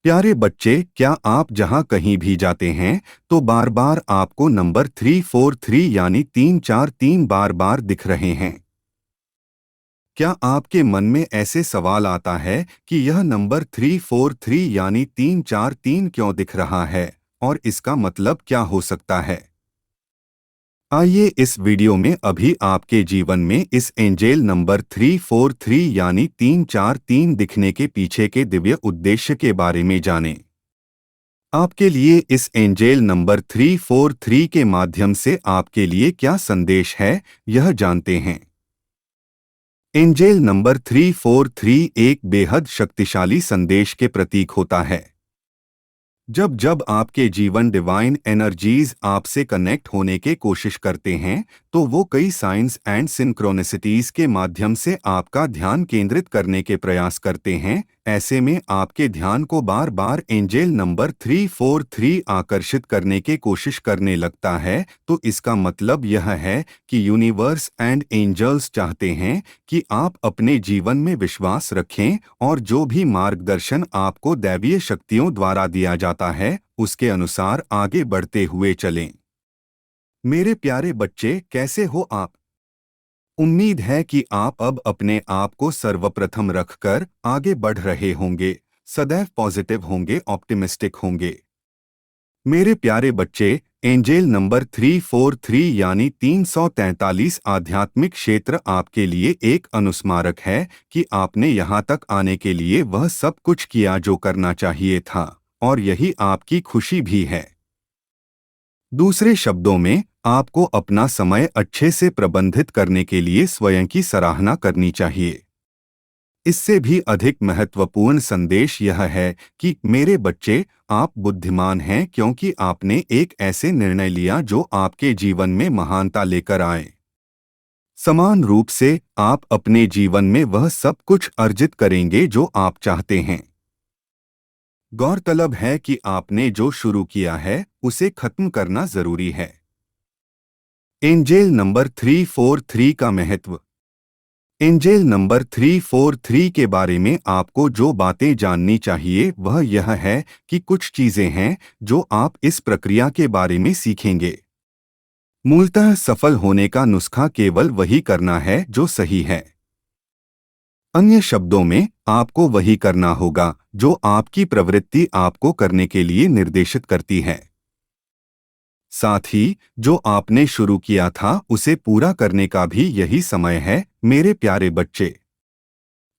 प्यारे बच्चे, क्या आप जहां कहीं भी जाते हैं तो बार बार आपको नंबर 343 यानी 343 बार बार दिख रहे हैं? क्या आपके मन में ऐसे सवाल आता है कि यह नंबर 343 यानी 343 क्यों दिख रहा है और इसका मतलब क्या हो सकता है? आइए इस वीडियो में अभी आपके जीवन में इस एंजेल नंबर 343 यानी 343 दिखने के पीछे के दिव्य उद्देश्य के बारे में जानें। आपके लिए इस एंजेल नंबर 343 के माध्यम से आपके लिए क्या संदेश है, यह जानते हैं। एंजेल नंबर 343 एक बेहद शक्तिशाली संदेश के प्रतीक होता है। जब जब आपके जीवन डिवाइन एनर्जीज आपसे कनेक्ट होने की कोशिश करते हैं, तो वो कई साइंस एंड सिंक्रोनिसिटीज के माध्यम से आपका ध्यान केंद्रित करने के प्रयास करते हैं। ऐसे में आपके ध्यान को बार बार एंजेल नंबर 343 आकर्षित करने की कोशिश करने लगता है। तो इसका मतलब यह है कि यूनिवर्स एंड एंजल्स चाहते हैं कि आप अपने जीवन में विश्वास रखें और जो भी मार्गदर्शन आपको दैवीय शक्तियों द्वारा दिया जाता है, उसके अनुसार आगे बढ़ते हुए चलें। मेरे प्यारे बच्चे, कैसे हो आप? उम्मीद है कि आप अब अपने आप को सर्वप्रथम रखकर आगे बढ़ रहे होंगे, सदैव पॉजिटिव होंगे, ऑप्टिमिस्टिक होंगे। मेरे प्यारे बच्चे, एंजेल नंबर 343 यानी 343 आध्यात्मिक क्षेत्र आपके लिए एक अनुस्मारक है कि आपने यहाँ तक आने के लिए वह सब कुछ किया जो करना चाहिए था, और यही आपकी खुशी भी है। दूसरे शब्दों में, आपको अपना समय अच्छे से प्रबंधित करने के लिए स्वयं की सराहना करनी चाहिए। इससे भी अधिक महत्वपूर्ण संदेश यह है कि मेरे बच्चे, आप बुद्धिमान हैं क्योंकि आपने एक ऐसे निर्णय लिया जो आपके जीवन में महानता लेकर आए। समान रूप से आप अपने जीवन में वह सब कुछ अर्जित करेंगे जो आप चाहते हैं। गौरतलब है कि आपने जो शुरू किया है उसे खत्म करना जरूरी है। एंजेल नंबर 343 का महत्व। एंजेल नंबर 343 के बारे में आपको जो बातें जाननी चाहिए वह यह है कि कुछ चीजें हैं जो आप इस प्रक्रिया के बारे में सीखेंगे। मूलतः सफल होने का नुस्खा केवल वही करना है जो सही है। अन्य शब्दों में, आपको वही करना होगा जो आपकी प्रवृत्ति आपको करने के लिए निर्देशित करती है। साथ ही जो आपने शुरू किया था उसे पूरा करने का भी यही समय है, मेरे प्यारे बच्चे।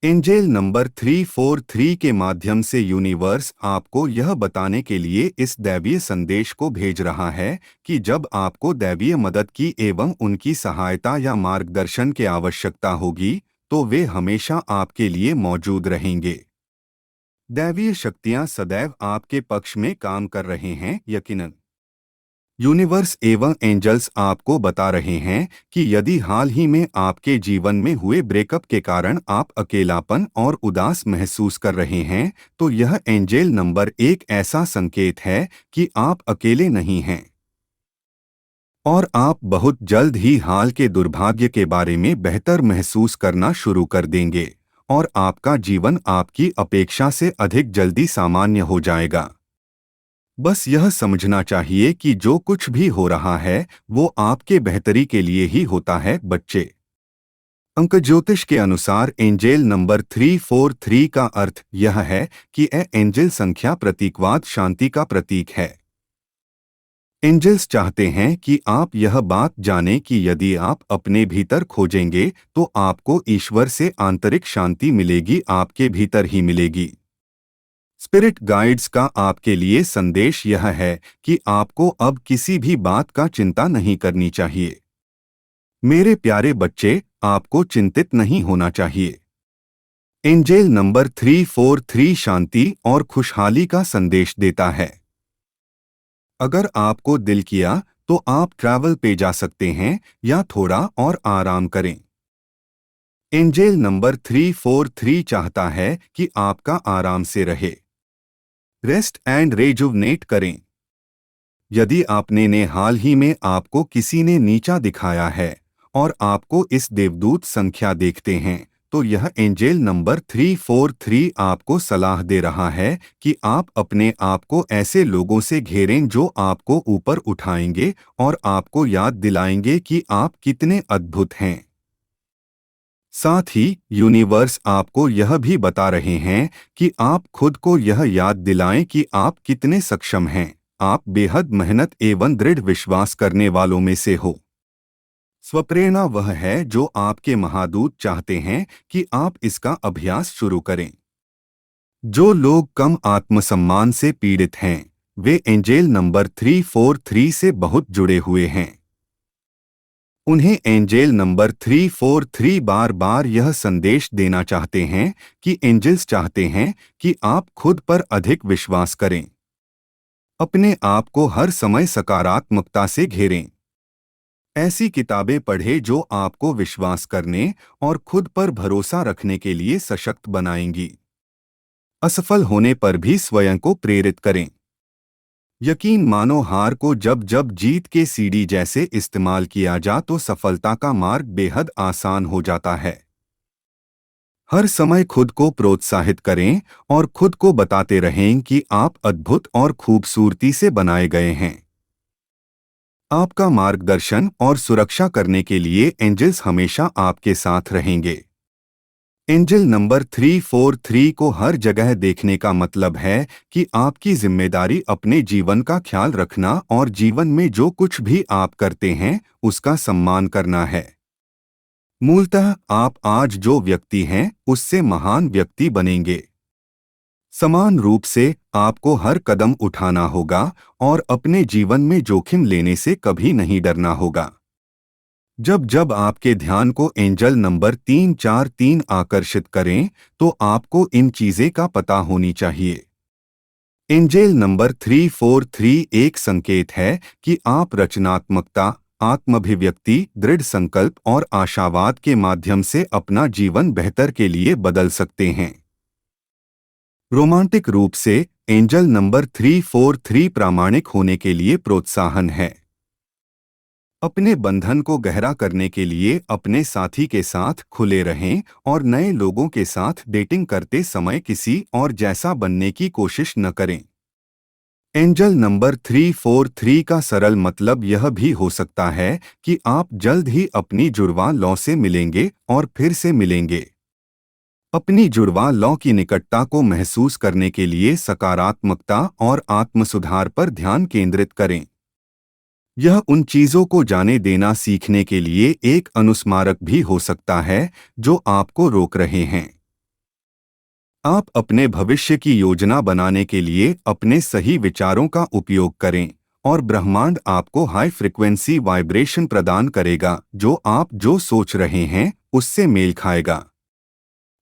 एंजेल नंबर 343 के माध्यम से यूनिवर्स आपको यह बताने के लिए इस दैवीय संदेश को भेज रहा है कि जब आपको दैवीय मदद की एवं उनकी सहायता या मार्गदर्शन की आवश्यकता होगी, तो वे हमेशा आपके लिए मौजूद रहेंगे। दैवीय शक्तियां सदैव आपके पक्ष में काम कर रहे हैं, यकीनन। यूनिवर्स एवं एंजल्स आपको बता रहे हैं कि यदि हाल ही में आपके जीवन में हुए ब्रेकअप के कारण आप अकेलापन और उदास महसूस कर रहे हैं, तो यह एंजेल नंबर एक ऐसा संकेत है कि आप अकेले नहीं हैं और आप बहुत जल्द ही हाल के दुर्भाग्य के बारे में बेहतर महसूस करना शुरू कर देंगे और आपका जीवन आपकी अपेक्षा से अधिक जल्दी सामान्य हो जाएगा। बस यह समझना चाहिए कि जो कुछ भी हो रहा है वो आपके बेहतरी के लिए ही होता है, बच्चे। अंक ज्योतिष के अनुसार एंजेल नंबर 343 का अर्थ यह है कि एंजेल संख्या प्रतीकवाद शांति का प्रतीक है। एंजल्स चाहते हैं कि आप यह बात जानें कि यदि आप अपने भीतर खोजेंगे तो आपको ईश्वर से आंतरिक शांति मिलेगी, आपके भीतर ही मिलेगी। स्पिरिट गाइड्स का आपके लिए संदेश यह है कि आपको अब किसी भी बात का चिंता नहीं करनी चाहिए। मेरे प्यारे बच्चे, आपको चिंतित नहीं होना चाहिए। एंजेल नंबर 343 शांति और खुशहाली का संदेश देता है। अगर आपको दिल किया तो आप ट्रैवल पे जा सकते हैं या थोड़ा और आराम करें। एंजेल नंबर 343 चाहता है कि आपका आराम से रहे। रेस्ट एंड रेजुवनेट करें। यदि आपने ने हाल ही में आपको किसी ने नीचा दिखाया है और आपको इस देवदूत संख्या देखते हैं, तो यह एंजेल नंबर 343 आपको सलाह दे रहा है कि आप अपने आप को ऐसे लोगों से घेरें जो आपको ऊपर उठाएंगे और आपको याद दिलाएंगे कि आप कितने अद्भुत हैं। साथ ही यूनिवर्स आपको यह भी बता रहे हैं कि आप खुद को यह याद दिलाएं कि आप कितने सक्षम हैं। आप बेहद मेहनत एवं दृढ़ विश्वास करने वालों में से हो। स्वप्रेरणा वह है जो आपके महादूत चाहते हैं कि आप इसका अभ्यास शुरू करें। जो लोग कम आत्मसम्मान से पीड़ित हैं, वे एंजेल नंबर 343 से बहुत जुड़े हुए हैं। उन्हें एंजेल नंबर 343 बार बार यह संदेश देना चाहते हैं कि एंजल्स चाहते हैं कि आप खुद पर अधिक विश्वास करें। अपने आप को हर समय सकारात्मकता से घेरें। ऐसी किताबें पढ़ें जो आपको विश्वास करने और खुद पर भरोसा रखने के लिए सशक्त बनाएंगी। असफल होने पर भी स्वयं को प्रेरित करें। यकीन मानो हार को जब जब जीत के सीढ़ी जैसे इस्तेमाल किया जा तो सफलता का मार्ग बेहद आसान हो जाता है। हर समय खुद को प्रोत्साहित करें और खुद को बताते रहें कि आप अद्भुत और खूबसूरती से बनाए गए हैं। आपका मार्गदर्शन और सुरक्षा करने के लिए एंजल्स हमेशा आपके साथ रहेंगे। एंजल नंबर 343 को हर जगह देखने का मतलब है कि आपकी जिम्मेदारी अपने जीवन का ख्याल रखना और जीवन में जो कुछ भी आप करते हैं उसका सम्मान करना है। मूलतः आप आज जो व्यक्ति हैं उससे महान व्यक्ति बनेंगे। समान रूप से आपको हर कदम उठाना होगा और अपने जीवन में जोखिम लेने से कभी नहीं डरना होगा। जब जब आपके ध्यान को एंजल नंबर 343 आकर्षित करें तो आपको इन चीजें का पता होनी चाहिए। एंजेल नंबर 343 एक संकेत है कि आप रचनात्मकता, आत्माभिव्यक्ति, दृढ़ संकल्प और आशावाद के माध्यम से अपना जीवन बेहतर के लिए बदल सकते हैं। रोमांटिक रूप से एंजल नंबर 343 प्रामाणिक होने के लिए प्रोत्साहन है। अपने बंधन को गहरा करने के लिए अपने साथी के साथ खुले रहें और नए लोगों के साथ डेटिंग करते समय किसी और जैसा बनने की कोशिश न करें। एंजल नंबर 343 का सरल मतलब यह भी हो सकता है कि आप जल्द ही अपनी जुड़वा लौ से मिलेंगे और फिर से मिलेंगे। अपनी जुड़वा लौ की निकटता को महसूस करने के लिए सकारात्मकता और आत्मसुधार पर ध्यान केंद्रित करें। यह उन चीजों को जाने देना सीखने के लिए एक अनुस्मारक भी हो सकता है जो आपको रोक रहे हैं। आप अपने भविष्य की योजना बनाने के लिए अपने सही विचारों का उपयोग करें और ब्रह्मांड आपको हाई फ्रिक्वेंसी वाइब्रेशन प्रदान करेगा जो आप जो सोच रहे हैं उससे मेल खाएगा।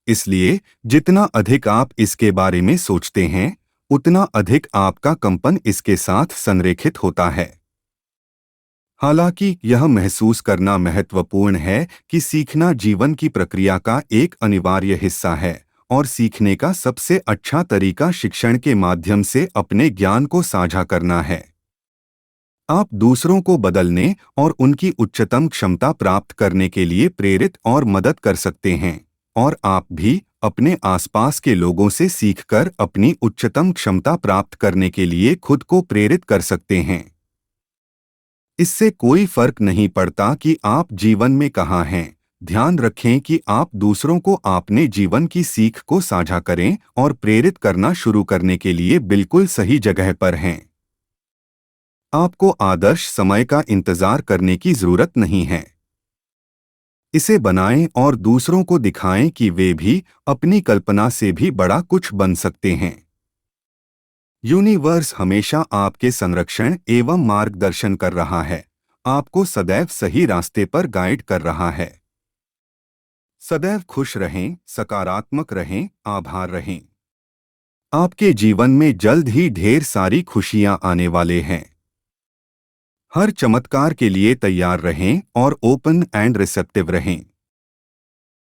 इसलिए जितना अधिक आप इसके बारे में सोचते हैं उतना अधिक आपका कंपन इसके साथ संरेखित होता है। हालांकि यह महसूस करना महत्वपूर्ण है कि सीखना जीवन की प्रक्रिया का एक अनिवार्य हिस्सा है और सीखने का सबसे अच्छा तरीका शिक्षण के माध्यम से अपने ज्ञान को साझा करना है। आप दूसरों को बदलने और उनकी उच्चतम क्षमता प्राप्त करने के लिए प्रेरित और मदद कर सकते हैं और आप भी अपने आसपास के लोगों से सीखकर अपनी उच्चतम क्षमता प्राप्त करने के लिए खुद को प्रेरित कर सकते हैं। इससे कोई फर्क नहीं पड़ता कि आप जीवन में कहाँ हैं। ध्यान रखें कि आप दूसरों को अपने जीवन की सीख को साझा करें और प्रेरित करना शुरू करने के लिए बिल्कुल सही जगह पर हैं। आपको आदर्श समय का इंतजार करने की जरूरत नहीं है। इसे बनाएं और दूसरों को दिखाएं कि वे भी अपनी कल्पना से भी बड़ा कुछ बन सकते हैं। यूनिवर्स हमेशा आपके संरक्षण एवं मार्गदर्शन कर रहा है, आपको सदैव सही रास्ते पर गाइड कर रहा है। सदैव खुश रहें, सकारात्मक रहें, आभार रहें। आपके जीवन में जल्द ही ढेर सारी खुशियां आने वाले हैं। हर चमत्कार के लिए तैयार रहें और ओपन एंड रिसेप्टिव रहें।